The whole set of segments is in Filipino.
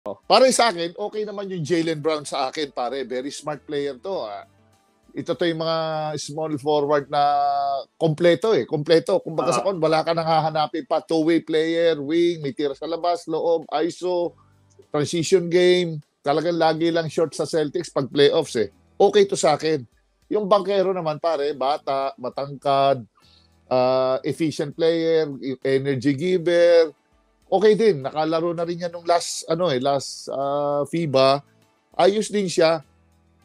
Para sa akin, okay naman yung Jaylen Brown sa akin, pare. Very smart player to. Ito to yung mga small forward na kompleto eh. Kompleto. Kung baga sa kon, wala ka nang hahanapin pa. Two-way player, wing, may tira sa labas, loob, ISO, transition game. Talagang lagi lang short sa Celtics pag playoffs eh. Okay to sa akin. Yung bankero naman, pare, bata, matangkad, efficient player, energy giver. Okay din, nakalaro na rin yan nung last FIBA. Ayos din siya.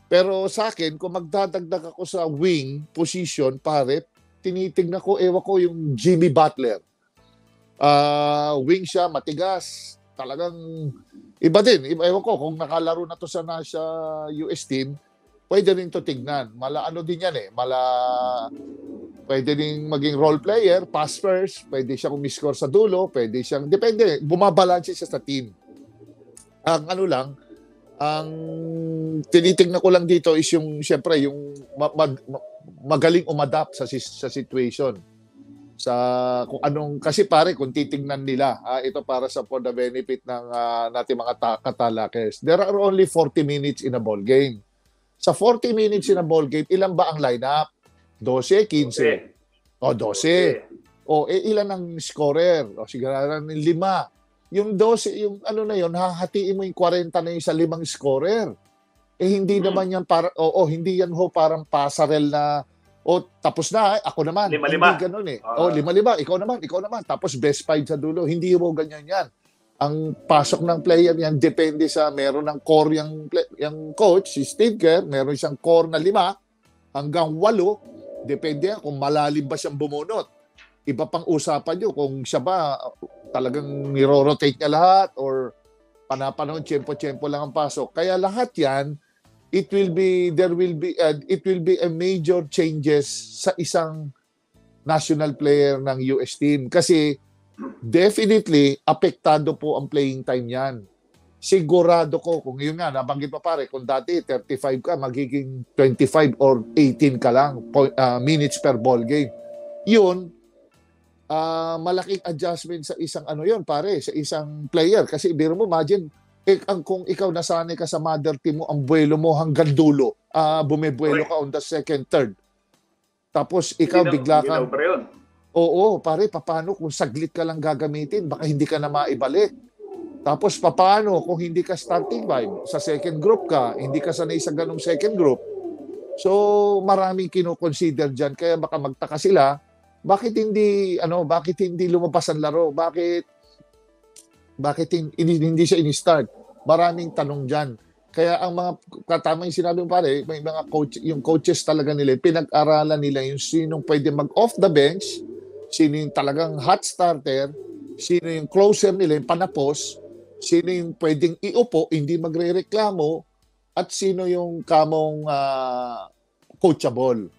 Pero sa akin, kung magdadagdag ako sa wing position, pare, tinitignan ko, ewan ko yung Jimmy Butler. Wing siya, matigas. Talagang iba din. Ewan ko, kung nakalaro na to sa nasa US team, pwede rin to tignan. Ano din yan eh. Pwede din maging role player, pass first, pwede siya kumiscore sa dulo, pwede siyang, depende, bumabalanse siya sa team. Ang tinitingnan ko lang dito is yung, siyempre, yung magaling umadapt sa situation. Kung anong, kasi pare, kung titingnan nila, ito para for the benefit ng nating mga katalakers, there are only 40 minutes in a ball game. Sa 40 minutes in a ball game, ilan ba ang lineup? 12, 15. O, 12. O, ilan ang scorer? O, siguraran ng 5. Yung 12, yung ano na yun, hahatiin mo yung 40 na yung sa 5 scorer. Hindi naman yan hindi yan parang pasarel na, tapos na, ako naman. 5-5. Hindi ganun eh. 5-5, ikaw naman. Tapos best 5 sa dulo. Hindi mo ganyan yan. Ang pasok ng player yan, depende sa, meron ng core yung coach, si Steve Kerr, meron siyang core na 5 hanggang 8. Depende kung malalim ba siyang bumunot. Iba pang usapan nyo kung siya ba talagang niro-rotate niya lahat or panapanahon, tiyempo-tiyempo lang ang pasok. Kaya lahat yan, it will be a major changes sa isang national player ng US team. Kasi definitely, apektado po ang playing time yan. Sigurado ko, kung yun nga, nabanggit mo pare, kung dati 35 ka, magiging 25 or 18 ka lang minutes per ball game. Yun, malaking adjustment sa isang pare, sa isang player. Kasi biro mo, imagine, kung ikaw nasanay ka sa mother team mo, ang buwelo mo hanggang dulo, bumibuelo ka on the second, third. Tapos ikaw bigla kang... Oo, pare, paano kung saglit ka lang gagamitin, baka hindi ka na maibalik. Tapos paano kung hindi ka starting five, sa second group ka, hindi ka sanay sa ganung second group. So maraming kino-consider diyan, kaya baka magtaka sila, bakit hindi lumabas ang laro? Bakit hindi siya ini-start? Maraming tanong diyan. Kaya ang mga katama yung sinabi mo pare, may mga yung coaches talaga nila, pinag-aralan nila yung sinong pwede mag-off the bench, sino yung talagang hot starter, sino yung closer nila, yung panapos, sino yung pwedeng iupo, hindi magre-reklamo, at sino yung kamong coachable.